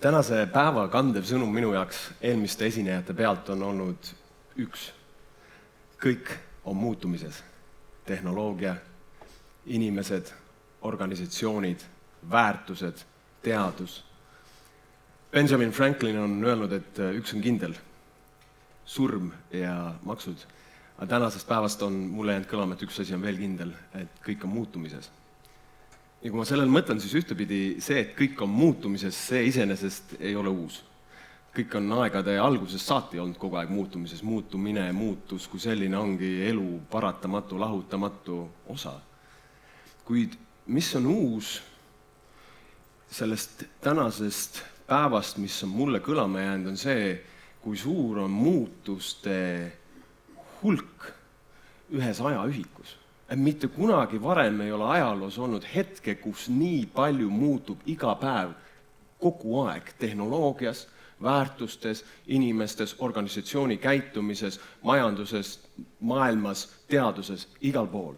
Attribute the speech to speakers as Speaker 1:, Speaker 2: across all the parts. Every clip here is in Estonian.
Speaker 1: Tänase päeva kandev sõnum minu jaoks eelmiste esinejate pealt on olnud üks. Kõik on muutumises. Tehnoloogia, inimesed, organisatsioonid, väärtused, teadus. Benjamin Franklin on öelnud, et üks on kindel. Surm ja maksud. Aga tänasest päevast on mulle jäänud kõlama, et üks asi on veel kindel, et kõik on muutumises. Ja kui ma sellel mõtlen, siis ühtepidi see, et kõik on muutumises, see iseenesest ei ole uus. Kõik on aegade algusest saati olnud kogu aeg muutumises. Muutumine, muutus, kui selline ongi elu paratamatu, lahutamatu osa. Kuid mis on uus sellest tänasest päevast, mis on mulle kõlama jäänud, on see, kui suur on muutuste hulk ühes ajaühikus. Mitte kunagi varem ei ole ajaloos olnud hetke, kus nii palju muutub iga päev kogu aeg tehnoloogias, väärtustes, inimestes, organisatsiooni käitumises, majanduses, maailmas, teaduses, igal pool.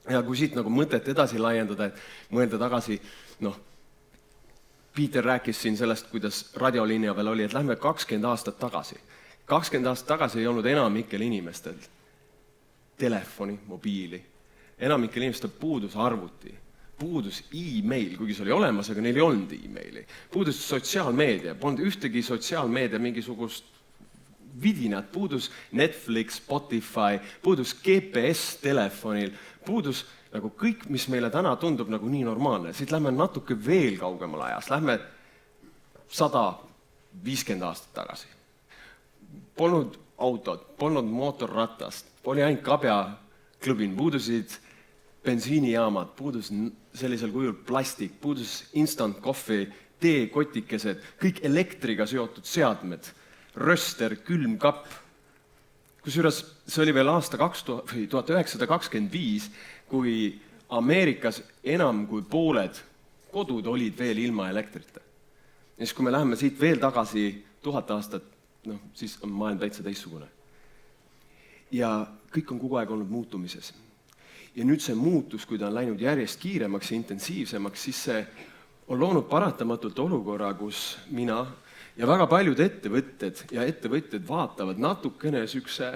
Speaker 1: Ja kui siit nagu mõtet edasi laiendada, et mõelda tagasi, Peter rääkis siin sellest, kuidas radioliinia veel oli, et lähme 20 aastat tagasi. 20 aastat tagasi ei olnud enamikel inimestel telefoni, mobiili. Enamikel inimestel puudus arvuti, puudus e-mail, kuigi see oli olemas, aga neil ei olnud e-maili. Puudus sotsiaalmeedia, polnud ühtegi sotsiaalmeedia mingisugust vidinat, puudus Netflix, Spotify, puudus GPS telefonil, puudus nagu kõik, mis meile täna tundub nagu nii normaalne. Siit lähme natuke veel kaugemal ajas, lähme 150 aastat tagasi. Polnud autod, polnud mootorratast, oli ainult kabjaklõbin, puudusid bensiinijaamad, puudus sellisel kujul plastik, puudus instant coffee, teekotikesed, kõik elektriga seotud seadmed, röster, külmkapp. Kusjuures see oli veel aasta 1925, kui Ameerikas enam kui pooled kodud olid veel ilma elektrita. Ja siis kui me läheme siit veel tagasi 1000 aastat, siis on maailm täitsa teistsugune. Ja kõik on kogu aeg olnud muutumises. Ja nüüd see muutus, kui ta on läinud järjest kiiremaks ja intensiivsemaks, siis see on loonud paratamatult olukorra, kus mina ja väga paljud ettevõtjad vaatavad natukene sükse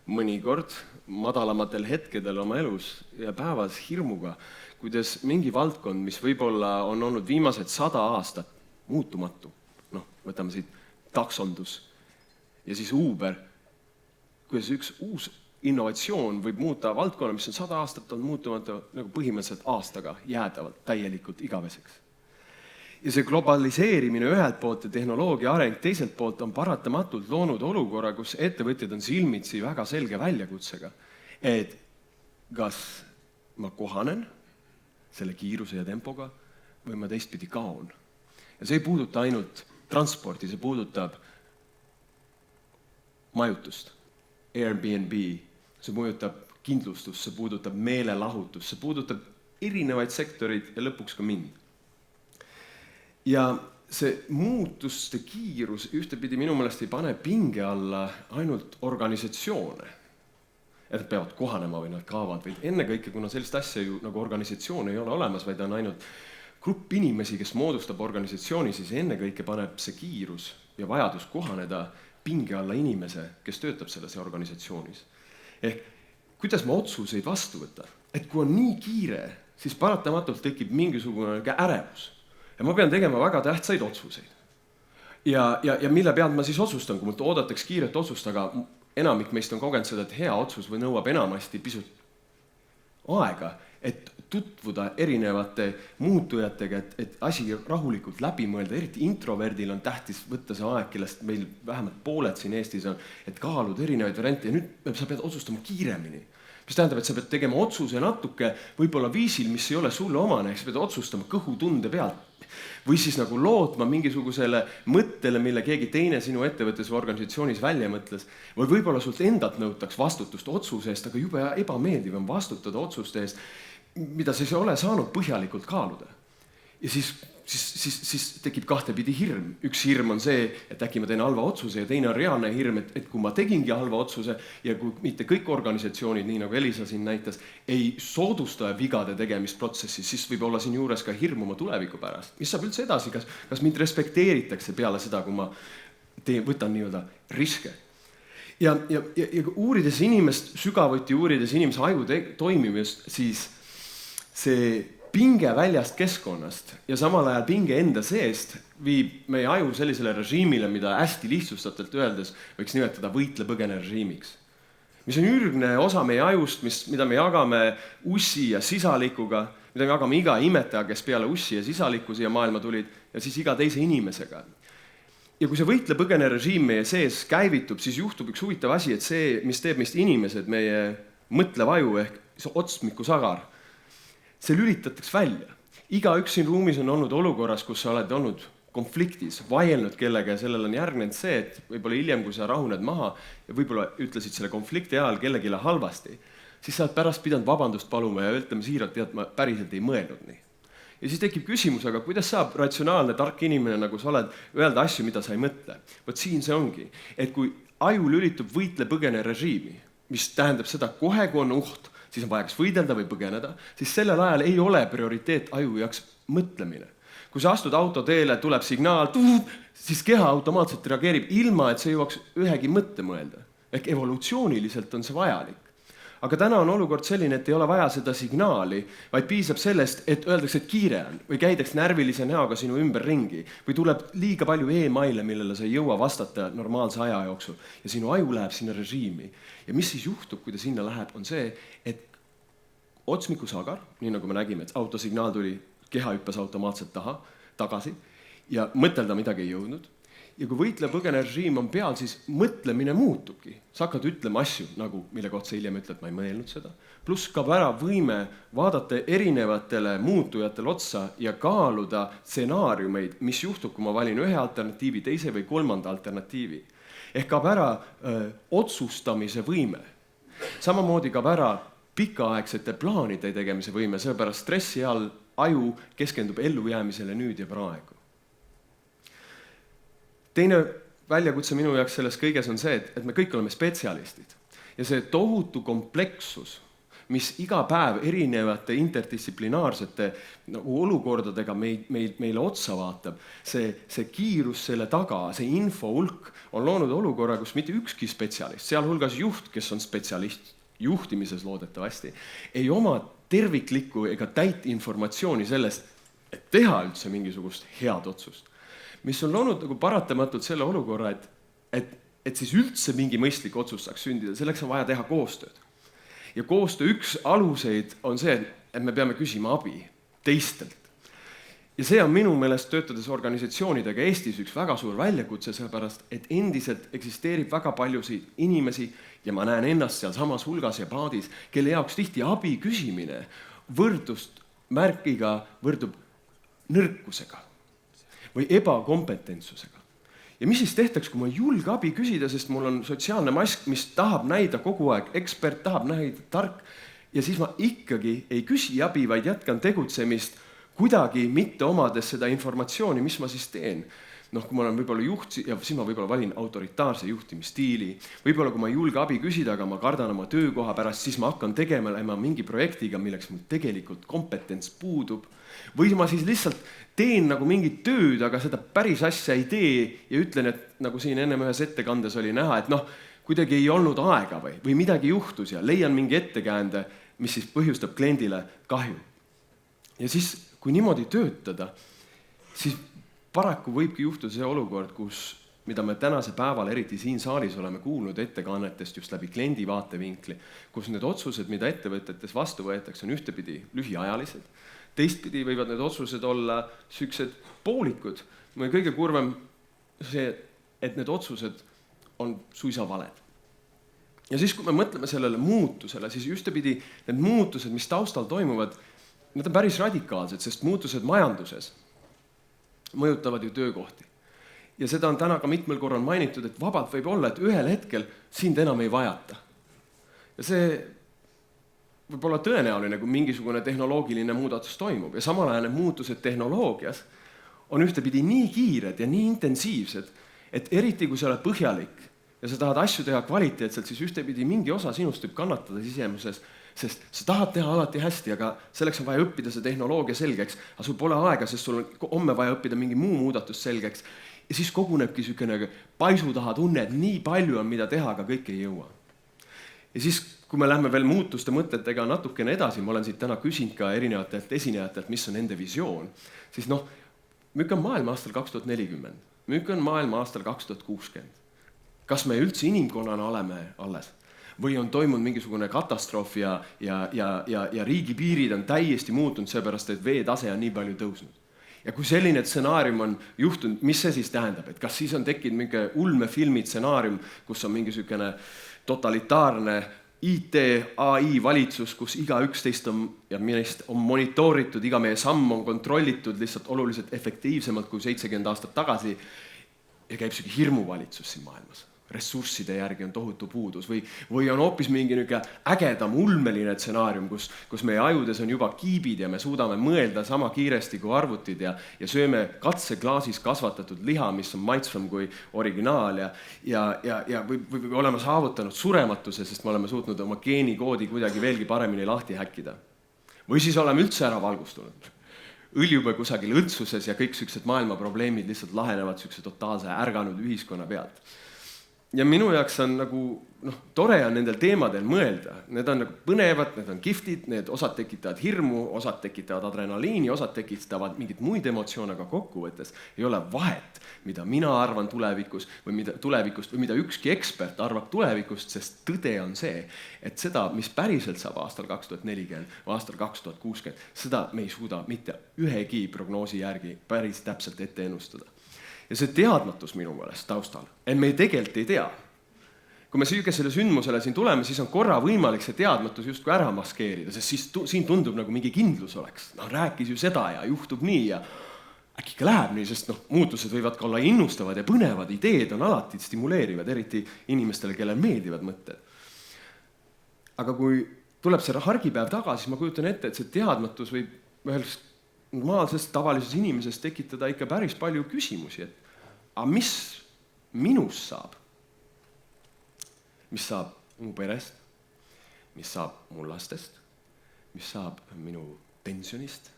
Speaker 1: mõnikord madalamatel hetkedel oma elus ja päevas hirmuga, kuidas mingi valdkond, mis võib-olla on olnud viimased 100 aastat muutumatu, võtame siit taksondus ja siis Uber, kuidas üks uus innovatsioon võib muuta valdkonna, mis on 100 aastat on muutumata nagu põhimõtteliselt aastaga jäädavalt täielikult igaveseks. Ja see globaliseerimine ühelt poolt ja tehnoloogia areng teiselt poolt on paratamatult loonud olukorra, kus ettevõtjad on silmitsi väga selge väljakutsega, et kas ma kohanen selle kiiruse ja tempoga või ma teistpidi kaon. Ja see ei puuduta ainult transporti, see puudutab majutust, Airbnb, see puudutab kindlustust, see puudutab meelelahutust, see puudutab erinevaid sektoreid ja lõpuks ka mind. Ja see muutuste kiirus ühtepidi minu meelest ei pane pinge alla ainult organisatsioone, et nad peavad kohanema või nad kaovad, vaid ennekõike, kuna sellist asja ju nagu organisatsioon ei ole olemas, vaid on ainult grupp inimesi, kes moodustab organisatsiooni, siis ennekõike paneb see kiirus ja vajadus kohaneda pinge alla inimese, kes töötab selles organisatsioonis. Ehk kuidas ma otsuseid vastu võtta? Et kui on nii kiire, siis paratamatult tekib mingisugune ärevus. Ja ma pean tegema väga tähtsaid otsuseid. Ja mille pealt ma siis otsustan, kui mult oodataks kiiret otsust, aga enamik meist on kogenud seda, et hea otsus või nõuab enamasti pisut aega, et tutvuda erinevate muutujatega, et asi rahulikult läbi mõelda, eriti introverdil on tähtis võtta see aeg, kellest meil vähemalt pooled siin Eestis on, et kaalud erinevaid variante ja nüüd sa pead otsustama kiiremini. Mis tähendab, et sa pead tegema otsuse natuke võib-olla viisil, mis ei ole sulle omane, sa pead otsustama kõhutunde pealt. Või siis nagu lootma mingisugusele mõttele, mille keegi teine sinu ettevõttes või organisatsioonis välja mõtles. Või võib-olla sult endalt nõutaks vastutust otsuse eest, aga jube ebameeldiv on vastutada otsuste eest, mida sa ei ole saanud põhjalikult kaaluda. Ja siis siis tekib kahtepidi hirm. Üks hirm on see, et äkki ma teen halva otsuse ja teine on reaalne hirm, et kui ma tegingi halva otsuse ja kui mitte kõik organisatsioonid, nii nagu Elisa siin näitas, ei soodusta vigade tegemisprotsessi, siis võib olla siin juures ka hirm oma tuleviku pärast. Mis saab üldse edasi? Kas mind respekteeritakse peale seda, kui ma võtan nii-öelda riske? Ja uurides inimest, sügavuti uurides inimese aju toimimist, siis see pinge väljast keskkonnast ja samal ajal pinge enda seest viib meie aju sellisele režiimile, mida hästi lihtsustatult öeldes võiks nimetada võitle-põgene režiimiks. Mis on ürgne osa meie ajust, mida me jagame ussi ja sisalikuga, mida me jagame iga imetaja, kes peale ussi ja sisaliku siia maailma tulid, ja siis iga teise inimesega. Ja kui see võitle-põgene režiim meie sees käivitub, siis juhtub üks huvitav asi, et see, mis teeb meist inimesed, meie mõtlev aju ehk see otsmiku sagar, see lülitatakse välja. Igaüks siin ruumis on olnud olukorras, kus sa oled olnud konfliktis, vaielnud kellega ja sellel on järgnenud see, et võib-olla hiljem, kui sa rahuned maha ja võib-olla ütlesid selle konflikti ajal kellegile halvasti, siis sa oled pärast pidanud vabandust paluma ja ütlema siiralt, et ma päriselt ei mõelnud nii. Ja siis tekib küsimus, aga kuidas saab ratsionaalne, tark inimene, nagu sa oled, öelda asju, mida sa ei mõtle? Võt siin see ongi, et kui aju lülitub võitle-põgene režiimi, mis tähendab seda, kohe kui on oht, siis on vaja kas võidelda või põgeneda, siis sellel ajal ei ole prioriteet aju jaoks mõtlemine. Kui sa astud autoteele, tuleb signaal, siis keha automaatselt reageerib ilma, et see jõuaks ühegi mõtte mõelda. Ehk evolutsiooniliselt on see vajalik. Aga täna on olukord selline, et ei ole vaja seda signaali, vaid piisab sellest, et öeldakse, et kiire on või käidaks närvilise näoga sinu ümber ringi või tuleb liiga palju e-maile, millele sa ei jõua vastata normaalse aja jooksul ja sinu aju läheb sinna režiimi. Ja mis siis juhtub, kui ta sinna läheb, on see, et otsmiku sagar, nii nagu me nägime, et autosignaal tuli, keha hüppas automaatselt tagasi ja mõtelda midagi ei jõudnud. Ja kui võitle-põgene režiim on peal, siis mõtlemine muutubki. Sa hakkad ütlema asju, nagu mille kohta sa hiljem ütled, ma ei mõelnud seda. Pluss kaob ära võime vaadata erinevatele muutujatele otsa ja kaaluda stsenaariumeid, mis juhtub, kui ma valin ühe alternatiivi, teise või kolmanda alternatiivi. Ehk kaob ära otsustamise võime. Samamoodi kaob ära pikaaegsete plaanide tegemise võime, seepärast stressi all aju keskendub ellujäämisele nüüd ja praegu. Teine väljakutse minu jaoks selles kõiges on see, et me kõik oleme spetsialistid. Ja see tohutu komplekssus, mis iga päev erinevate interdistsiplinaarsete olukordadega meile otsa vaatab, see kiirus selle taga, see info hulk on loonud olukorra, kus mitte ükski spetsialist, sealhulgas juht, kes on spetsialist juhtimises loodetavasti, ei oma terviklikku ega täit informatsiooni sellest, et teha üldse mingisugust head otsust. Mis on loonud nagu paratamatult selle olukorra, et siis üldse mingi mõistlik otsus saaks sündida, selleks on vaja teha koostööd. Ja koostöö üks aluseid on see, et me peame küsima abi teistelt. Ja see on minu meelest töötades organisatsioonidega Eestis üks väga suur väljakutse, sellepärast, et endiselt eksisteerib väga paljusid inimesi ja ma näen ennast seal samas hulgas ja paadis, kelle jaoks tihti abi küsimine võrdust märkiga võrdub nõrkusega või ebakompetentsusega. Ja mis siis tehtaks, kui ma julge abi küsida, sest mul on sotsiaalne mask, mis tahab näida kogu aeg ekspert, tahab näida tark ja siis ma ikkagi ei küsi abi, vaid jätkan tegutsemist kuidagi mitte omades seda informatsiooni, mis ma siis teen. Kui ma olen võib-olla juht ja siis ma võib-olla valin autoritaarse juhtimisstiili. Võib-olla kui ma ei julge abi küsida, aga ma kardan oma töökoha pärast, siis ma hakkan tegema mingi projektiga, milleks mul tegelikult kompetents puudub. Või ma siis lihtsalt teen nagu mingit tööd, aga seda päris asja ei tee ja ütlen, et nagu siin ennem ühes ettekandes oli näha, et kuidagi ei olnud aega või midagi juhtus ja leian mingi ettekäände, mis siis põhjustab kliendile kahju. Ja siis, kui niimoodi töötada, siis paraku võibki juhtuda see olukord, mida me tänase päeval, eriti siin saalis oleme kuulnud ettekannetest just läbi kliendi vaatevinkli, kus need otsused, mida ettevõtetes vastu võetakse, on ühtepidi lühiajalised. Teistpidi võivad need otsused olla süksed poolikud. Kõige kurvem see, et need otsused on suisa valed. Ja siis, kui me mõtleme sellele muutusele, siis ühtepidi need muutused, mis taustal toimuvad, need on päris radikaalsed, sest muutused majanduses mõjutavad ju töökohti. Ja seda on täna ka mitmel korral mainitud, et vabalt võib olla, et ühel hetkel sind enam ei vajata. Ja see võib olla tõenäoline, kui mingisugune tehnoloogiline muudatus toimub. Ja samal ajal need muutused tehnoloogias on ühtepidi nii kiired ja nii intensiivsed, et eriti kui sa oled põhjalik ja sa tahad asju teha kvaliteetselt, siis ühtepidi mingi osa sinust võib kannatada sisemuses, sest sa tahad teha alati hästi, aga selleks on vaja õppida see tehnoloogia selgeks, aga sul pole aega, sest sul on homme vaja õppida mingi muu muudatus selgeks. Ja siis kogunebki niisugune paisu taha tunne, et nii palju on, mida teha, aga kõik ei jõua. Ja siis, kui me lähme veel muutuste mõtetega natukene edasi, ma olen siit täna küsinud ka erinevatelt esinejatelt, mis on nende visioon, siis müük on maailma aastal 2040, müük on maailma aastal 2060. Kas me üldse inimkonnana oleme alles? Või on toimunud mingisugune katastroof ja riigipiirid on täiesti muutunud seepärast, et veetase on nii palju tõusnud. Ja kui selline stsenaarium on juhtunud, mis see siis tähendab? Et kas siis on tekkinud mingi ulmefilmi stsenaarium, kus on mingisugune totalitaarne IT, AI valitsus, kus iga üksteist on ja millest on monitooritud, iga meie samm on kontrollitud lihtsalt oluliselt efektiivsemalt kui 70 aastat tagasi ja käib selline hirmuvalitsus siin maailmas. Ressursside järgi on tohutu puudus või on hoopis mingi ägedam ulmeline stsenaarium, kus meie ajudes on juba kiibid ja me suudame mõelda sama kiiresti kui arvutid ja sööme katseklaasis kasvatatud liha, mis on maitsvam kui originaal ja või oleme saavutanud surematuse, sest me oleme suutnud oma geenikoodi kuidagi veelgi paremini lahti häkkida. Või siis oleme üldse ära valgustunud. Õljume kusagil õndsuses ja kõik sellised maailma probleemid lihtsalt lahenevad sellise totaalse ärganud ühiskonna pealt. Ja minu jaoks on tore on nendel teemadel mõelda. Need on põnevad, need on kihvtid, need osad tekitavad hirmu, osad tekitavad adrenaliini, osad tekitavad mingit muid emotsioone, aga kokkuvõttes ei ole vahet, mida mina arvan tulevikust või mida ükski ekspert arvab tulevikust, sest tõde on see, et seda, mis päriselt saab aastal 2040 või aastal 2060, seda me ei suuda mitte ühegi prognoosi järgi päris täpselt ette ennustada. Ja see teadmatus minu meelest taustal, et me tegelikult ei tea. Kui me selle sündmusele siin tuleme, siis on korra võimalik see teadmatus justkui ära maskeerida, sest siis siin tundub nagu mingi kindlus oleks. Rääkis ju seda ja juhtub nii ja äkki ka läheb nii, sest muutused võivad ka olla innustavad ja põnevad, ideed on alati stimuleerivad, eriti inimestele, kellel meeldivad mõtted. Aga kui tuleb see hargipäev tagasi, siis ma kujutan ette, et see teadmatus võib ühel normaalsest tavalises inimesest tekitada ikka päris palju küsimusi, et aga mis minust saab? Mis saab mu perest? Mis saab mu lastest? Mis saab minu pensionist?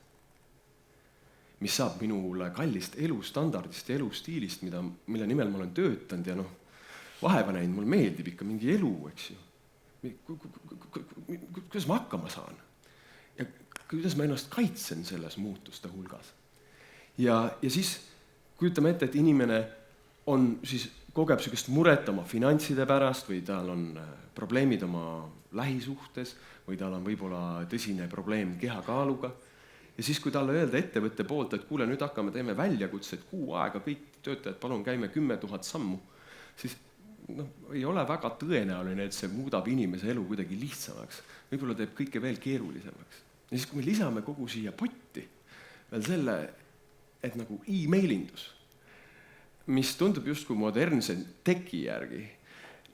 Speaker 1: Mis saab minule kallist elustandardist ja elustiilist, mille nimel ma olen töötanud ja vaeva näinud, mul meeldib ikka mingi elu, eks ju. Kuidas ma hakkama saan? Ja kuidas ma ennast kaitsen selles muutuste hulgas. Ja siis kujutame ette, et inimene kogeb sellist muret oma finantside pärast või tal on probleemid oma lähisuhtes või tal on võib-olla tõsine probleem kehakaaluga. Ja siis, kui talle öelda ettevõtte poolt, et kuule, nüüd hakkame, teeme väljakutsed kuu aega, kõik töötajad, palun käime 10 000 sammu, siis ei ole väga tõenäoline, et see muudab inimese elu kuidagi lihtsamaks. Võib-olla teeb kõike veel keerulisemaks. Ja siis, kui me lisame kogu siia potti veel selle, et nagu e-mailindus, mis tundub justkui modernse teki järgi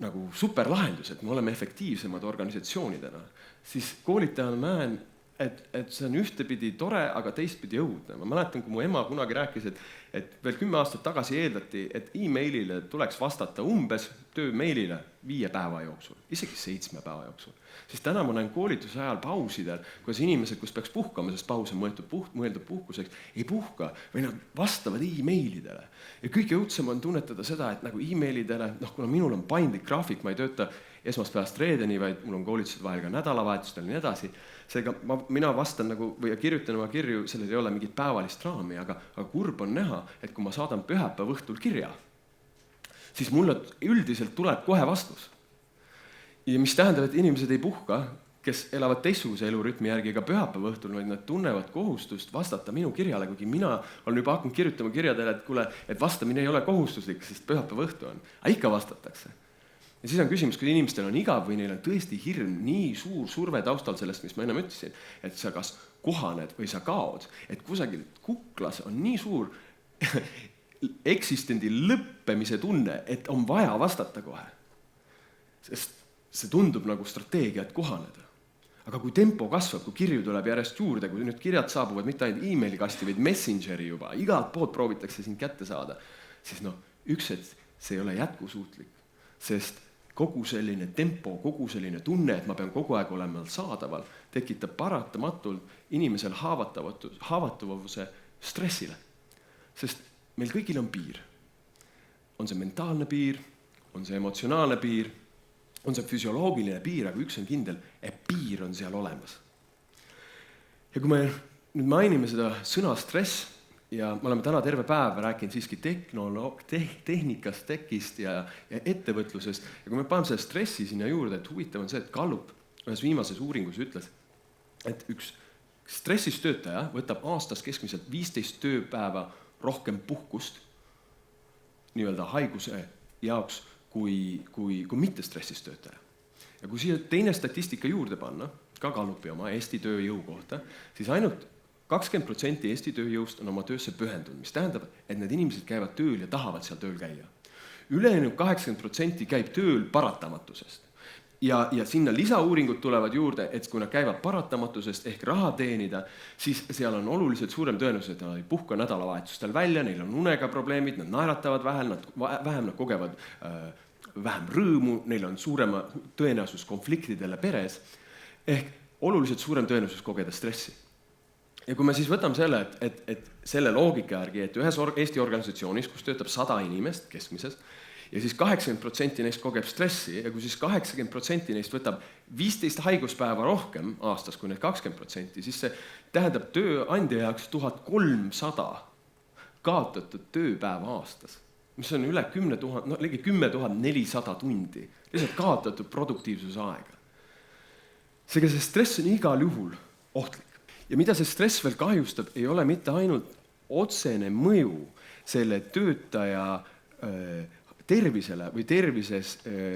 Speaker 1: nagu superlahendus, et me oleme efektiivsemad organisatsioonidena, siis koolitajana näen, et see on ühtepidi tore, aga teistpidi õudne. Ma mäletan, kui mu ema kunagi rääkis, et veel 10 aastat tagasi eeldati, et e-mailile tuleks vastata umbes töömeilile 5 päeva jooksul, isegi 7 päeva jooksul. Siis täna ma näen koolituse ajal pausidel, kuidas inimesed, kus peaks puhkama, sest paus on mõeldud puhkuseks, ei puhka või nad vastavad e-mailidele. Ja kõige õudsem on tunnetada seda, et nagu e-mailidele, kuna minul on paindlik graafik, ma ei tööta esmaspäevast reedeni, vaid mul on koolitused vahel ka nädalavahetustel ja nii edasi. Seega mina vastan või kirjutan oma kirju, sellel ei ole mingit päevalist raami, aga kurb on näha, et kui ma saadan pühapäeva õhtul kirja, siis mulle üldiselt tuleb kohe vastus. Ja mis tähendab, et inimesed ei puhka, kes elavad teistsuguse elurütmi järgi ega pühapäeva õhtul, vaid nad tunnevad kohustust vastata minu kirjale, kuigi mina olen juba hakanud kirjutama kirjadele, et vastamine ei ole kohustuslik, sest pühapäeva õhtu on. Aga ikka vastatakse. Ja siis on küsimus, kui inimestel on igav või neil on tõesti hirm, nii suur surve taustal sellest, mis ma ennem ütlesin, et sa kas kohaned või sa kaod, et kusagil kuklas on nii suur eksistendi lõppemise tunne, et on vaja vastata kohe. Sest see tundub nagu strateegia, et kohaneda. Aga kui tempo kasvab, kui kirju tuleb järjest juurde, kui nüüd kirjad saabuvad mitte ainult emaili-kasti, vaid Messengeri juba, igalt poolt proovitakse sind kätte saada, siis üks hetk see ei ole jätkusuutlik, sest kogu selline tempo, kogu selline tunne, et ma pean kogu aeg olema saadaval, tekitab paratamatult inimesel haavatavuse stressile. Sest meil kõigil on piir. On see mentaalne piir, on see emotsionaalne piir, on see füsioloogiline piir, aga üks on kindel, et piir on seal olemas. Ja kui me nüüd mainime seda sõna stress, ja me oleme täna terve päev rääkinud siiski tehnikast, tekist ja ettevõtlusest, ja kui me paneme selle stressi sinna juurde, et huvitav on see, et Gallup ühes viimases uuringus ütles, et üks stressis töötaja võtab aastas keskmiselt 15 tööpäeva rohkem puhkust nii-öelda haiguse jaoks kui mitte stressis töötaja. Ja kui siia teine statistika juurde panna, ka Gallupi oma Eesti tööjõu kohta, siis ainult 20% Eesti tööjõust on oma töösse pühendunud, mis tähendab, et need inimesed käivad tööl ja tahavad seal tööl käia. Ülejäänud 80% käib tööl paratamatusest. Ja sinna lisauuringud tulevad juurde, et kui nad käivad paratamatusest ehk raha teenida, siis seal on oluliselt suurem tõenäosus, et nad ei puhka nädalavahetustel välja, neil on unega probleemid, nad naeratavad vähem, nad kogevad vähem rõõmu, neil on suurema tõenäosus konfliktidele peres, ehk oluliselt suurem tõenäosus kogeda stressi. Ja kui me siis võtame selle, et selle loogika järgi, et ühes Eesti organisatsioonis, kus töötab 100 inimest keskmises, ja siis 80% neist kogeb stressi, ja kui siis 80% neist võtab 15 haiguspäeva rohkem aastas kui need 20%, siis see tähendab tööandja jaoks 1300 kaotatud tööpäeva aastas, mis on üle 10 000, ligi 10 400 tundi, lihtsalt kaotatud produktiivsuse aega. Seega see stress on igal juhul ohtlik. Ja mida see stress veel kahjustab, ei ole mitte ainult otsene mõju selle töötaja tervisele või tervises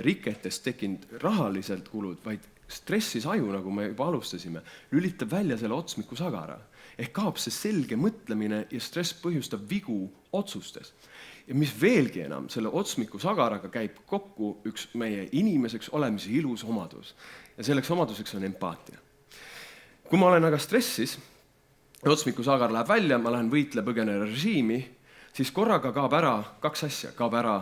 Speaker 1: riketes tekkinud rahaliselt kulud, vaid stressis aju, nagu me juba alustasime, lülitab välja selle otsmiku sagara. Ehk kaob see selge mõtlemine ja stress põhjustab vigu otsustes. Ja mis veelgi enam, selle otsmiku sagaraga käib kokku üks meie inimeseks olemise ilus omadus. Ja selleks omaduseks on empaatia. Kui ma olen aga stressis, otsmiku sagar läheb välja, ma lähen võitle põgene režiimi, siis korraga kaob ära 2 asja. Kaob ära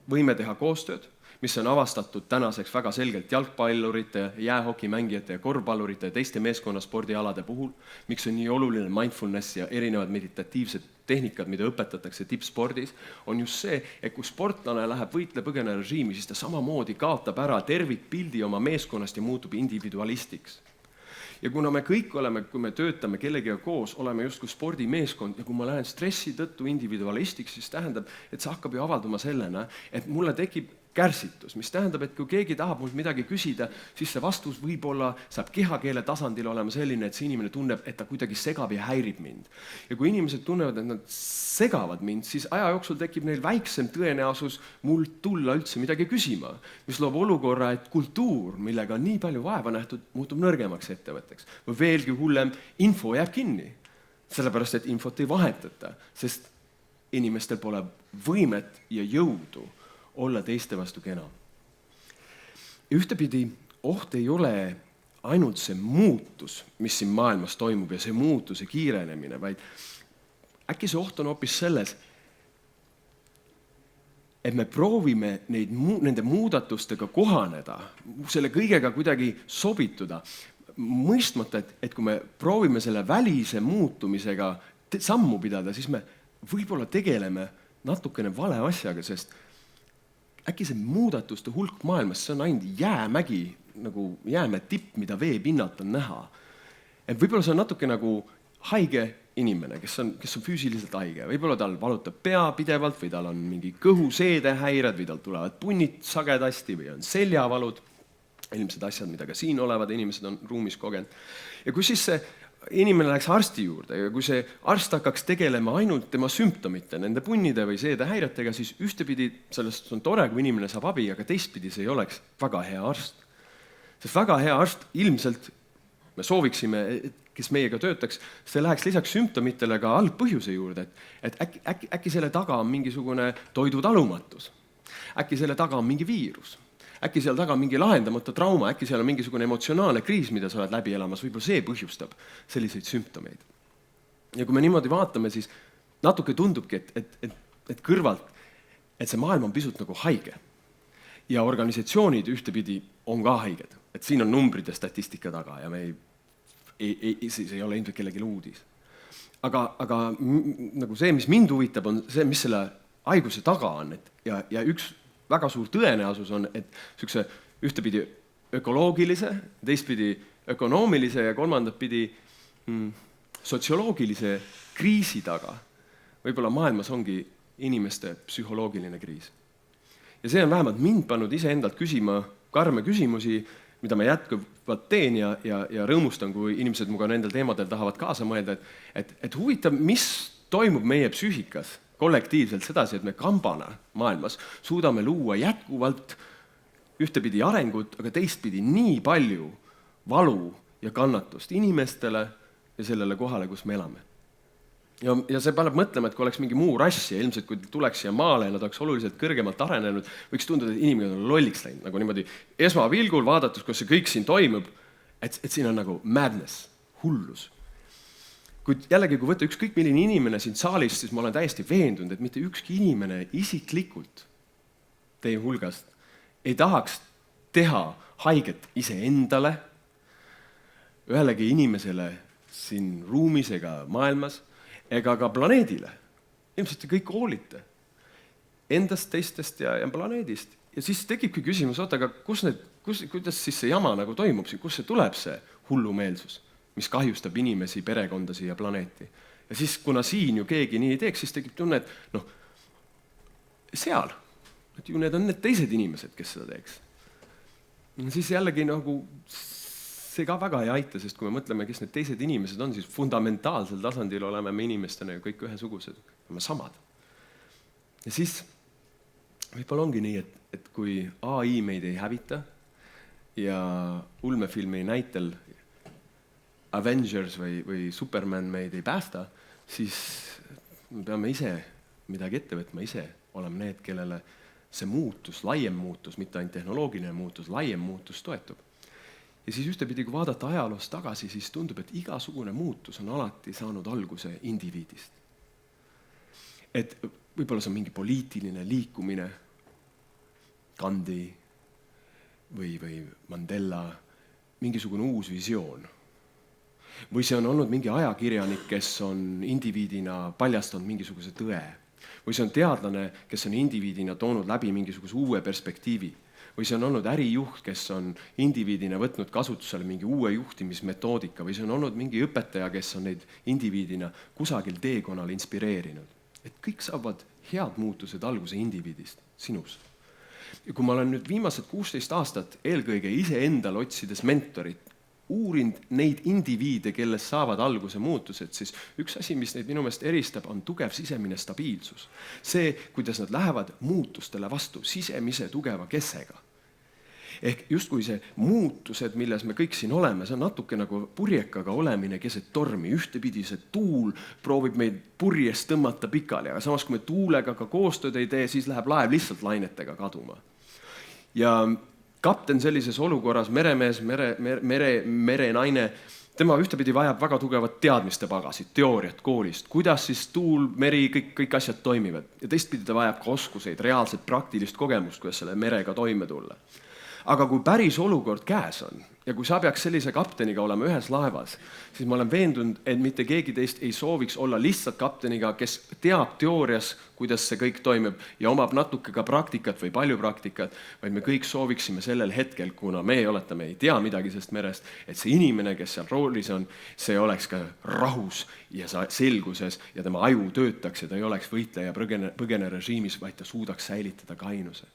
Speaker 1: võime teha koostööd, mis on avastatud tänaseks väga selgelt jalgpallurite, jäähokimängijate ja korvpallurite ja teiste meeskonnaspordialade puhul, miks on nii oluline mindfulness ja erinevad meditatiivsed tehnikad, mida õpetatakse tippspordis, on just see, et kui sportlane läheb võitle põgene režiimi, siis ta samamoodi kaotab ära tervikpildi oma meeskonnast ja muutub individualistiks. Ja kuna me kõik oleme, kui me töötame kellegiga koos, oleme justkui spordimeeskond ja kui ma lähen stressi tõttu individualistiks, siis tähendab, et see hakkab ju avalduma sellena, et mulle tekib kärsitus, mis tähendab, et kui keegi tahab mult midagi küsida, siis see vastus võib-olla saab kehakeele tasandil olema selline, et see inimene tunneb, et ta kuidagi segab ja häirib mind. Ja kui inimesed tunnevad, et nad segavad mind, siis aja jooksul tekib neil väiksem tõenäosus mult tulla üldse midagi küsima, mis loob olukorra, et kultuur, millega on nii palju vaeva nähtud, muutub nõrgemaks ettevõtteks. Või veelgi hullem, info jääb kinni, sellepärast et infot ei vahetata, sest inimestel pole võimet ja jõudu olla teiste vastu kena. Ühtepidi oht ei ole ainult see muutus, mis siin maailmas toimub ja see muutuse kiirenemine, vaid äkki see oht on hoopis selles, et me proovime nende muudatustega kohaneda, selle kõigega kuidagi sobituda, mõistmata, et kui me proovime selle välise muutumisega sammu pidada, siis me võib-olla tegeleme natukene vale asjaga, sest äkki see muudatuste hulk maailmas, see on ainult jäämägi, nagu jäämäe tipp, mida vee pinnalt on näha. Et võib-olla see on natuke nagu haige inimene, kes on füüsiliselt haige. Võib-olla tal valutab pea pidevalt või tal on mingi kõhuseedehäired või tal tulevad punnid sagedasti või on seljavalud. Ilmsed asjad, mida ka siin olevad inimesed on ruumis kogenud. Ja kui siis see inimene läheks arsti juurde ja kui see arst hakkaks tegelema ainult tema sümptomite, nende punnide või seedehäiretega, siis ühtepidi sellest on tore, kui inimene saab abi, aga teistpidi see ei oleks väga hea arst. Sest väga hea arst ilmselt, me sooviksime, kes meiega töötaks, see läheks lisaks sümptomitele ka algpõhjuse juurde, et äkki selle taga on mingisugune toidutalumatus. Äkki selle taga on mingi viirus. äkki seal taga mingi lahendamata trauma, äkki seal on mingisugune emotsionaalne kriis, mida sa oled läbi elamas, võib-olla see põhjustab selliseid sümptomeid. Ja kui me niimoodi vaatame, siis natuke tundubki, et kõrvalt, et see maailm on pisut nagu haige. Ja organisatsioonid ühtepidi on ka haiged. Et siin on numbrid ja statistika taga ja me see ei ole ilmselt kellelegi uudis. Aga nagu see, mis mind huvitab, on see, mis selle haiguse taga on. Ja üks väga suur tõenäosus on, et sükse ühtepidi ökoloogilise, teistpidi ökonoomilise ja kolmandat pidi sotsioloogilise kriisi taga võib-olla maailmas ongi inimeste psühholoogiline kriis. Ja see on vähemalt mind pannud iseendalt küsima karme küsimusi, mida ma jätkuvalt teen ja rõõmustan, kui inimesed muga nendel teemadel tahavad kaasa mõelda, et huvitav, mis toimub meie psüühikas kollektiivselt sedasi, et me kambana maailmas suudame luua jätkuvalt ühtepidi arengut, aga teistpidi nii palju valu ja kannatust inimestele ja sellele kohale, kus me elame. Ja see paneb mõtlema, et kui oleks mingi muu rass ja ilmselt kui tuleks siia maale ja nad oleks oluliselt kõrgemalt arenenud, võiks tunduda, et inimene on lolliks läinud, nagu niimoodi esmapilgul vaadates, kus see kõik siin toimub, et siin on nagu madness, hullus. Kuid jällegi, kui võtta ükskõik milline inimene siin saalis, siis ma olen täiesti veendunud, et mitte ükski inimene isiklikult teie hulgast ei tahaks teha haiget iseendale, ühelegi inimesele siin ruumis ega maailmas, ega ka planeedile. Ilmselt te kõik hoolite endast, teistest ja planeedist. Ja siis tekibki küsimus, aga kuidas siis see jama nagu toimub, kus see tuleb see hullumeelsus, mis kahjustab inimesi, perekondasi ja planeeti. Ja siis, kuna siin ju keegi nii ei teeks, siis tekib tunne, et seal, et ju need on need teised inimesed, kes seda teeks. Ja siis jällegi nagu see ka väga ei aita, sest kui me mõtleme, kes need teised inimesed on, siis fundamentaalsel tasandil oleme me inimestena ju kõik ühesugused, oleme samad. Ja siis võib-olla ongi nii, et kui AI meid ei hävita ja ulmefilmi näitel Avengers või Superman meid ei päästa, siis me peame ise midagi ette võtma, ise olema need, kellele see muutus, laiem muutus, mitte ainult tehnoloogiline muutus, laiem muutus toetub. Ja siis ühtepidi, kui vaadata ajaloos tagasi, siis tundub, et igasugune muutus on alati saanud alguse indiviidist. Et võib-olla see on mingi poliitiline liikumine, Gandhi või Mandela, mingisugune uus visioon. Või see on olnud mingi ajakirjanik, kes on indiviidina paljastanud mingisuguse tõe. Või see on teadlane, kes on indiviidina toonud läbi mingisuguse uue perspektiivi. Või see on olnud ärijuht, kes on indiviidina võtnud kasutusele mingi uue juhtimismetoodika, või see on olnud mingi õpetaja, kes on neid indiviidina kusagil teekonnal inspireerinud. Et kõik saavad head muutused alguse indiviidist, sinust. Ja kui ma olen nüüd viimased 16 aastat eelkõige iseendal otsides mentorit, uurinud neid indiviide, kellest saavad alguse muutused, siis üks asi, mis neid minu meelest eristab, on tugev sisemine stabiilsus. See, kuidas nad lähevad muutustele vastu sisemise tugeva kesega. Ehk justkui see muutused, milles me kõik siin oleme, see on natuke nagu purjekaga olemine keset tormi. Ühtepidi see tuul proovib meid purjest tõmmata pikali, aga samas kui me tuulega ka koostööd ei tee, siis läheb laev lihtsalt lainetega kaduma. Ja kapten sellises olukorras, meremees, merenaine, tema ühtepidi vajab väga tugevat teadmiste pagasid, teooriat koolist, kuidas siis tuul, meri, kõik asjad toimivad. Ja teistpidi ta vajab ka oskuseid, reaalset praktilist kogemust, kuidas selle merega toime tulla. Aga kui päris olukord käes on ja kui sa peaks sellise kapteniga olema ühes laevas, siis ma olen veendunud, et mitte keegi teist ei sooviks olla lihtsalt kapteniga, kes teab teoorias, kuidas see kõik toimib ja omab natuke ka praktikat või palju praktikat, vaid me kõik sooviksime sellel hetkel, kuna me ei tea midagi sellest merest, et see inimene, kes seal roolis on, see oleks ka rahus ja selguses ja tema aju töötaks ja ta ei oleks võitleja põgene režiimis, vaid ta suudaks säilitada kainuse.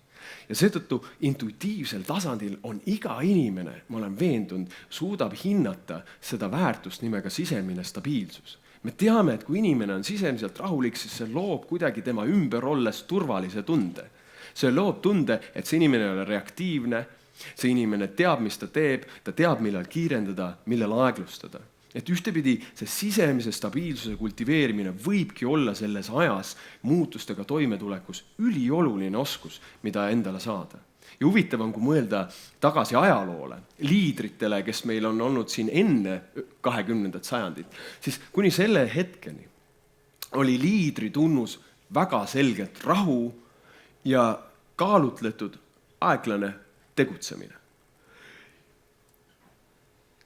Speaker 1: Ja seetõttu intuitiivsel tasandil on iga inimene, ma olen veendunud, suudab hinnata seda väärtust nimega sisemine stabiilsus. Me teame, et kui inimene on sisemiselt rahulik, siis see loob kuidagi tema ümber olles turvalise tunde. See loob tunde, et see inimene ei ole reaktiivne, see inimene teab, mis ta teab, millal kiirendada, millal aeglustada. Et ühtepidi see sisemise stabiilsuse kultiveerimine võibki olla selles ajas muutustega toimetulekus ülioluline oskus, mida endale saada. Ja huvitav on, kui mõelda tagasi ajaloole, liidritele, kes meil on olnud siin enne 20. sajandit, siis kuni selle hetkeni oli liidri tunnus väga selgelt rahu ja kaalutletud aeglane tegutsemine.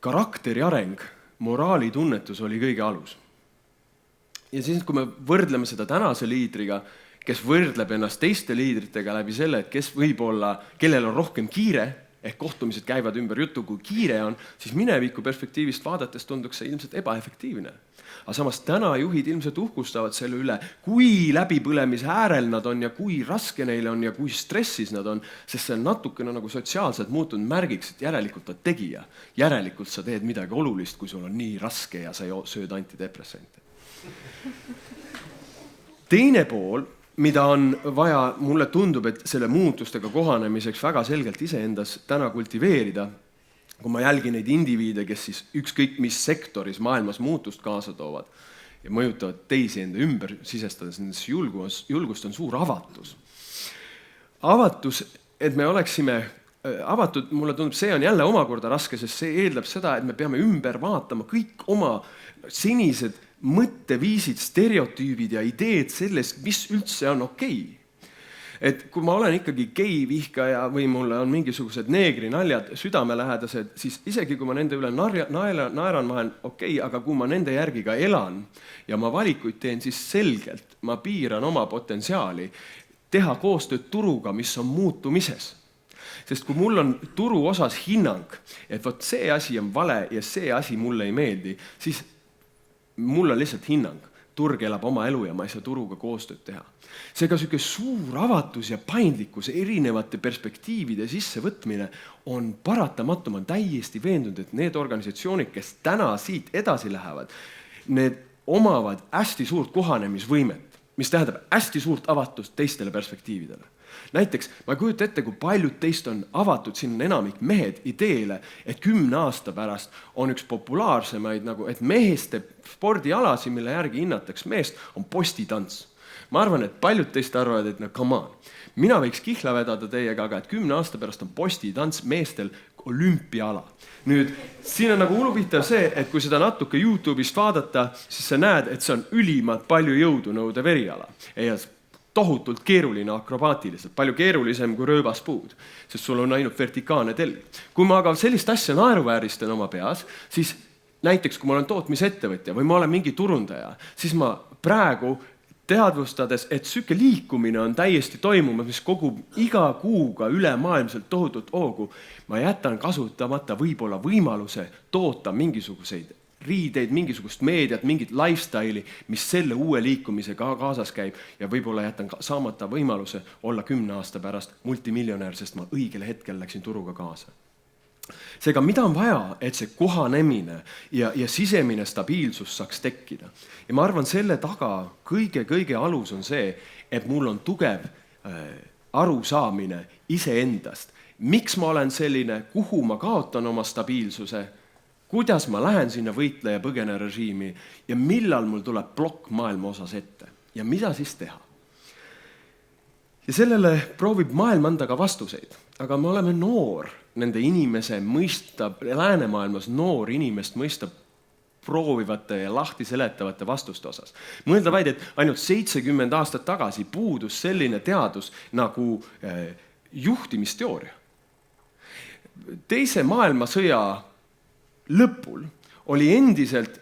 Speaker 1: Karakteri areng, moraalitunnetus oli kõige alus. Ja siis, kui me võrdleme seda tänase liidriga, kes võrdleb ennast teiste liidritega läbi selle, et kes võib-olla, kellel on rohkem kiire, ehk kohtumised käivad ümber jutu, kui kiire on, siis mineviku perspektiivist vaadates tunduks see ilmselt ebaefektiivne. Aga samas täna juhid ilmselt uhkustavad selle üle, kui läbipõlemise äärel nad on ja kui raske neile on ja kui stressis nad on, sest see on natukene nagu sotsiaalselt muutunud märgiks, et järelikult on tegija. Järelikult sa teed midagi olulist, kui sul on nii raske ja sa sööd antidepressante. Teine pool, mida on vaja, mulle tundub, et selle muutustega kohanemiseks väga selgelt iseendas täna kultiveerida, kui ma jälgin neid indiviide, kes siis ükskõik mis sektoris maailmas muutust kaasa toovad ja mõjutavad teisi enda ümber sisestades nendesse julgust, on suur avatus. Avatus, et me oleksime avatud, mulle tundub, see on jälle omakorda raske, sest see eeldab seda, et me peame ümber vaatama kõik oma senised mõtteviisid, stereotüübid ja ideed sellest, mis üldse on okei. Et kui ma olen ikkagi geivihkaja või mulle on mingisugused neegri naljad südamelähedased, siis isegi kui ma nende üle naeran, ma olen okei, aga kui ma nende järgi ka elan ja ma valikuid teen, siis selgelt ma piiran oma potentsiaali teha koostööd turuga, mis on muutumises. Sest kui mul on turu osas hinnang, et vot see asi on vale ja see asi mulle ei meeldi, siis mul on lihtsalt hinnang. Turg elab oma elu ja ma ei saa turuga koostööd teha. Seega selline suur avatus ja paindlikkus erinevate perspektiivide sissevõtmine on paratamatu. Ma olen täiesti veendunud, et need organisatsioonid, kes täna siit edasi lähevad, need omavad hästi suurt kohanemisvõimet, mis tähendab hästi suurt avatust teistele perspektiividele. Näiteks, ma ei kujuta ette, kui paljud teist on avatud, siin on enamik mehed ideele, et 10 aasta pärast on üks populaarsemaid, nagu, et meheste spordialasi, mille järgi hinnatakse meest, on postitants. Ma arvan, et paljud teist arvavad, et no come on. Mina võiks kihla vedada teiega, aga et 10 aasta pärast on postitants meestel olümpiaala. Nüüd, siin on nagu uluvitav see, et kui seda natuke YouTube'ist vaadata, siis sa näed, et see on ülimalt palju jõudu nõudev eriala. Ja tohutult keeruline akrobaatiliselt, palju keerulisem kui rööbaspuud, sest sul on ainult vertikaalne telg. Kui ma aga sellist asja naeruvääristan oma peas, siis näiteks kui ma olen tootmisettevõtja või ma olen mingi turundaja, siis ma praegu teadvustades, et süke liikumine on täiesti toimumas, mis kogub iga kuuga ülemaailmselt tohutut hoogu, ma jätan kasutamata võib-olla võimaluse toota mingisuguseid riideid, mingisugust meediat, mingit lifestyle'i, mis selle uue liikumisega kaasas käib ja võib-olla jätan saamata võimaluse olla 10 aasta pärast multimiljonär, sest ma õigel hetkel läksin turuga kaasa. Seega, mida on vaja, et see kohanemine ja sisemine stabiilsus saaks tekkida? Ja ma arvan, selle taga kõige alus on see, et mul on tugev arusaamine iseendast. Miks ma olen selline, kuhu ma kaotan oma stabiilsuse, kuidas ma lähen sinna võitleja põgene režiimi ja millal mul tuleb plokk maailma osas ette ja mida siis teha. Ja sellele proovib maailm anda ka vastuseid, aga me oleme noor nende inimese mõistab, läänemaailmas noor inimest mõistab proovivate ja lahti seletavate vastuste osas. Mõelda vaid, et ainult 70 aastat tagasi puudus selline teadus nagu juhtimisteooria. Teise maailmasõja lõpul oli endiselt,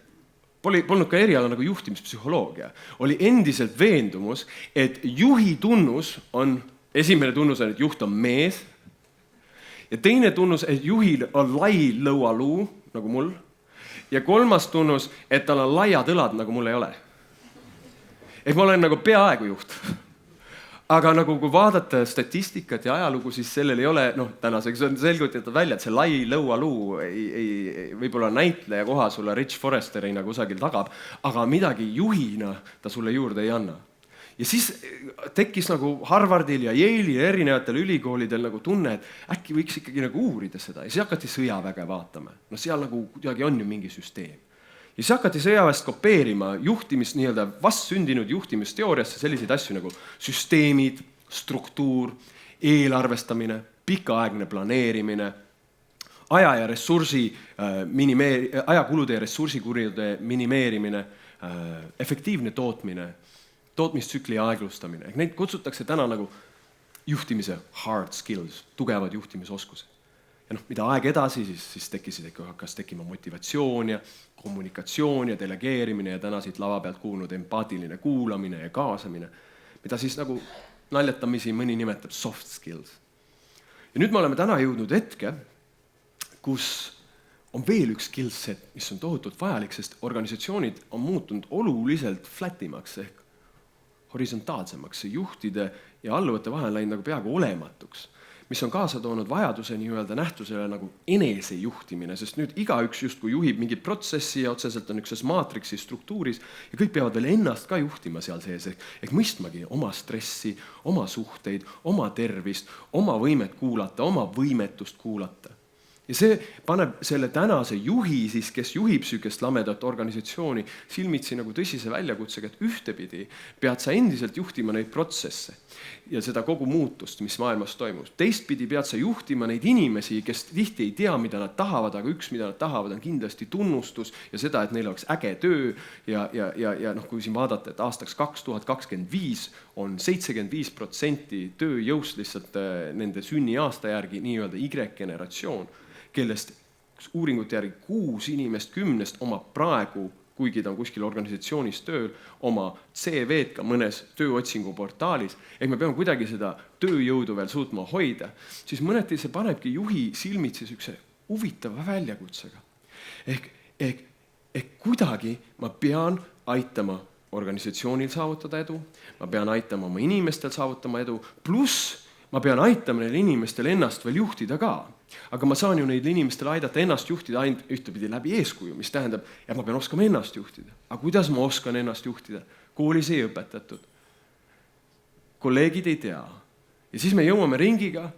Speaker 1: polnud ka eriala nagu juhtimispsühholoogia, oli endiselt veendumus, et juhi tunnus on, esimene tunnus on, et juht on mees, ja teine tunnus, et juhil on lai lõualuu, nagu mul, ja kolmas tunnus, et tal on laiad õlad, nagu mul ei ole. Ehk ma olen nagu peaaegu juht. Aga nagu kui vaadata statistikat ja ajalugu, siis sellel ei ole, tänaseks on selgutatud välja, et see lai lõualuu ei võib-olla näitleja koha sulle Rich Forresterina kusagil tagab, aga midagi juhina ta sulle juurde ei anna. Ja siis tekkis nagu Harvardil ja Yale'il ja erinevatel ülikoolidel nagu tunne, et äkki võiks ikkagi nagu uurida seda. Ja siis hakati sõjaväge vaatama. Seal nagu kuidagi on ju mingi süsteem. Ja siis hakati sõjaväest kopeerima juhtimist, nii-öelda vastsündinud juhtimisteooriasse selliseid asju nagu süsteemid, struktuur, eelarvestamine, pikaaegne planeerimine, ajakulude ja ressursikulude minimeerimine, efektiivne tootmine, tootmistsükli aeglustamine. Neid kutsutakse täna nagu juhtimise hard skills, tugevad juhtimisoskused. Ja mida aeg edasi, siis hakkas tekkima motivatsioon ja kommunikatsioon ja delegeerimine ja täna siit lava pealt kuulnud empaatiline kuulamine ja kaasamine, mida siis nagu naljatamisi mõni nimetab soft skills. Ja nüüd me oleme täna jõudnud hetke, kus on veel üks skillset, mis on tohutult vajalik, sest organisatsioonid on muutunud oluliselt flatimaks ehk horisontaalsemaks. See juhtide ja alluvate vahel läinud nagu peaaegu olematuks, mis on kaasa toonud vajaduse nii-öelda nähtusele nagu enesejuhtimine, sest nüüd igaüks justkui juhib mingit protsessi ja otseselt on ükses maatriksi struktuuris ja kõik peavad veel ennast ka juhtima seal sees ehk mõistmagi oma stressi, oma suhteid, oma tervist, oma võimet kuulata, oma võimetust kuulata. Ja see paneb selle tänase juhi siis, kes juhib sükest lamedat organisatsiooni, silmitsi nagu tõsise väljakutsega, et ühtepidi pead sa endiselt juhtima neid protsesse ja seda kogu muutust, mis maailmas toimub. Teistpidi pead sa juhtima neid inimesi, kes tihti ei tea, mida nad tahavad, aga üks, mida nad tahavad, on kindlasti tunnustus ja seda, et neil oleks äge töö ja kui siin vaadata, et aastaks 2025 on 75% tööjõust lihtsalt nende sünniaasta järgi nii-öelda Y-generatsioon, kellest uuringute järgi 6 inimest 10 omab praegu, kuigi ta on kuskil organisatsioonis tööl, oma CV-d ka mõnes tööotsinguportaalis, ehk me peame kuidagi seda tööjõudu veel suutma hoida, siis mõneti see panebki juhi silmitsi sükse huvitava väljakutsega. Ehk kuidagi ma pean aitama organisatsioonil saavutada edu, ma pean aitama oma inimestel saavutama edu, pluss ma pean aitama neil inimestel ennast veel juhtida ka. Aga ma saan ju neid inimestel aidata ennast juhtida ainult ühtepidi läbi eeskuju, mis tähendab, et ma pean oskama ennast juhtida. Aga kuidas ma oskan ennast juhtida? Koolis ei õpetatud. Kolleegid ei tea. Ja siis me jõuame ringiga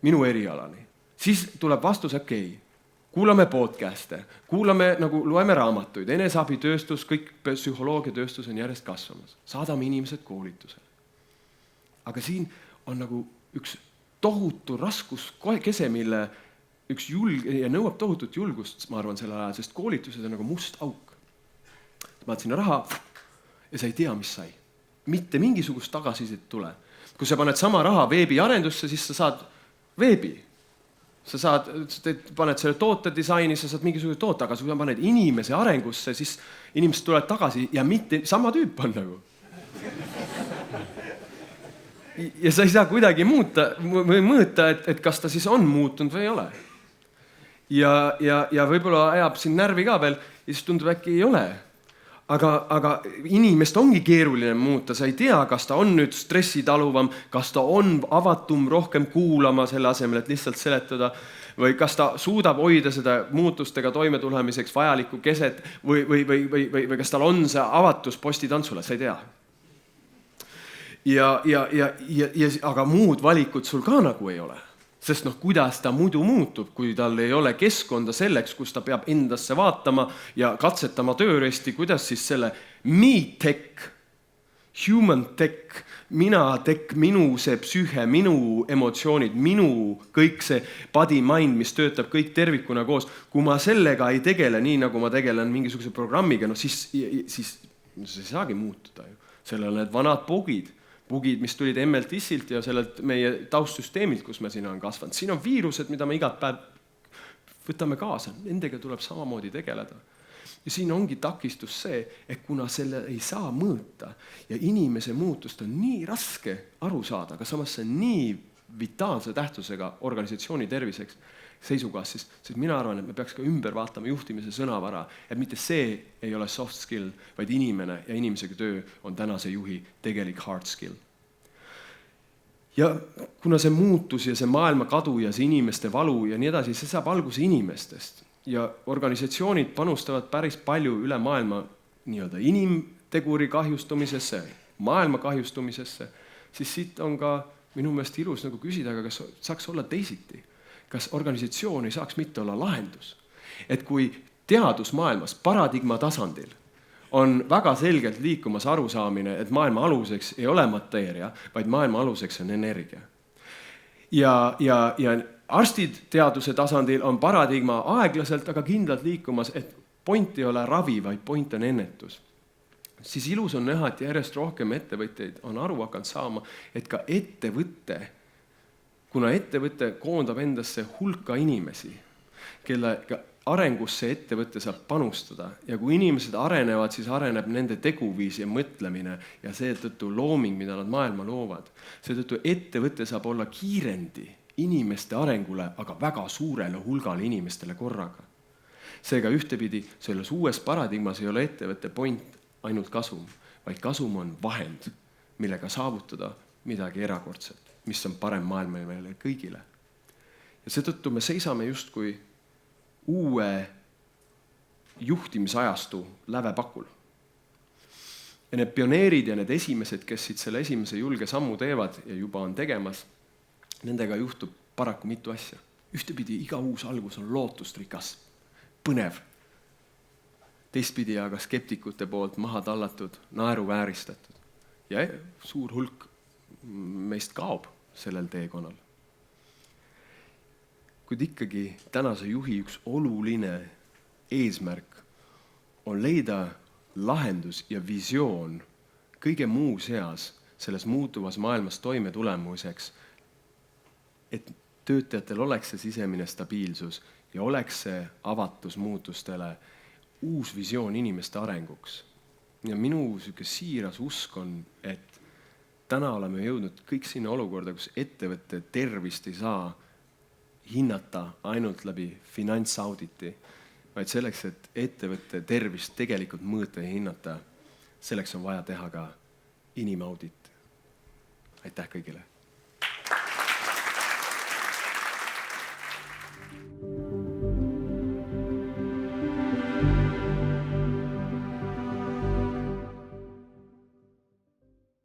Speaker 1: minu erialani. Siis tuleb vastus, okei, kuulame podcast'e, loeme raamatuid, eneseabitööstus, kõik psühholoogiatööstus on järjest kasvamas. Saadame inimesed koolitusele. Aga siin on nagu üks tohutu raskuskese, mille üks ja nõuab tohutut julgust, ma arvan, selle ajal, sest koolitused on nagu must auk. Paned sinna raha ja sa ei tea, mis sai. Mitte mingisugust tagasisidet tule. Kui sa paned sama raha veebiarendusse, siis sa saad veebi. Sa paned selle tootedisaini, sa saad mingisuguse toote, aga kui sa paned inimese arengusse, siis inimesed tulevad tagasi ja mitte sama tüüp on nagu. Ja sa ei saa kuidagi mõõta, et kas ta siis on muutunud või ei ole. Ja võib-olla ajab siin närvi ka veel ja siis tundub äkki ei ole. Aga inimest ongi keeruline muuta, sa ei tea, kas ta on nüüd stressitaluvam, kas ta on avatum rohkem kuulama selle asemel, et lihtsalt seletada, või kas ta suudab hoida seda muutustega toimetulemiseks vajalikku keset või kas tal on see avatus postitantsule, sa ei tea. Aga muud valikut sul ka nagu ei ole. Sest kuidas ta muidu muutub, kui tal ei ole keskkonda selleks, kus ta peab endasse vaatama ja katsetama tööristi, kuidas siis selle me-tech, human tech, mina-tech, minu see psühhe, minu emotsioonid, minu kõik see body mind, mis töötab kõik tervikuna koos. Kui ma sellega ei tegele nii, nagu ma tegelen mingisuguse programmiga, siis see ei saagi muutuda ju. Sellel on need vanad bugid, mis tulid MLTissilt ja sellelt meie taustsüsteemilt, kus me siin on kasvanud. Siin on viirused, mida me igat päev võtame kaasa. Nendega tuleb samamoodi tegeleda. Ja siin ongi takistus see, et kuna selle ei saa mõõta ja inimese muutust on nii raske aru saada, aga samas see on nii vitaalse tähtsusega organisatsiooni terviseks seisukohast, siis mina arvan, et me peaks ka ümber vaatama juhtimise sõnavara, et mitte see ei ole soft skill, vaid inimene ja inimesega töö on tänase juhi tegelik hard skill. Ja kuna see muutus ja see maailma kadu ja see inimeste valu ja nii edasi, see saab alguse inimestest ja organisatsioonid panustavad päris palju üle maailma nii-öelda inimteguri kahjustumisesse, maailma kahjustumisesse, siis siit on ka minu meelest ilus nagu küsida, aga kas saaks olla teisiti? Kas organisatsioon ei saaks mitte olla lahendus? Et kui teadusmaailmas paradigma tasandil on väga selgelt liikumas arusaamine, et maailma aluseks ei ole mateeria, vaid maailma aluseks on energia. ja arstid teaduse tasandil on paradigma aeglaselt, aga kindlalt liikumas, et point ei ole ravi, vaid point on ennetus. Siis ilus on näha, et järjest rohkem ettevõtteid on aru hakanud saama, et ka ettevõte, kuna ettevõte koondab endasse hulka inimesi, kelle arengusse ettevõte saab panustada ja kui inimesed arenevad, siis areneb nende teguviis ja mõtlemine ja seetõttu looming, mida nad maailma loovad. Seetõttu ettevõte saab olla kiirendi inimeste arengule, aga väga suurele hulgale inimestele korraga. Seega ühtepidi selles uues paradigmas ei ole ettevõtte point ainult kasum, vaid kasum on vahend, millega saavutada midagi erakordset, mis on parem maailma meile kõigile. Ja seetõttu me seisame justkui uue juhtimisajastu lävepakul. Ja need pioneerid ja need esimesed, kes siit selle esimese julge sammu teevad ja juba on tegemas, nendega juhtub paraku mitu asja. Ühtepidi iga uus algus on lootustrikas, põnev. Teistpidi aga skeptikute poolt maha tallatud, naeruvääristatud. Ja suur hulk meist kaob sellel teekonnal. Kuid ikkagi tänase juhi üks oluline eesmärk on leida lahendus ja visioon kõige muu seas selles muutuvas maailmas toime tulemuseks, et töötajatel oleks see sisemine stabiilsus ja oleks see avatus muutustele, uus visioon inimeste arenguks. Ja minu siiras usk on, et täna oleme jõudnud kõik sinna olukorda, kus ettevõtte tervist ei saa hinnata ainult läbi finantsauditi, vaid selleks, et ettevõtte tervist tegelikult mõõta ja hinnata, selleks on vaja teha ka inimaudit. Aitäh kõigile!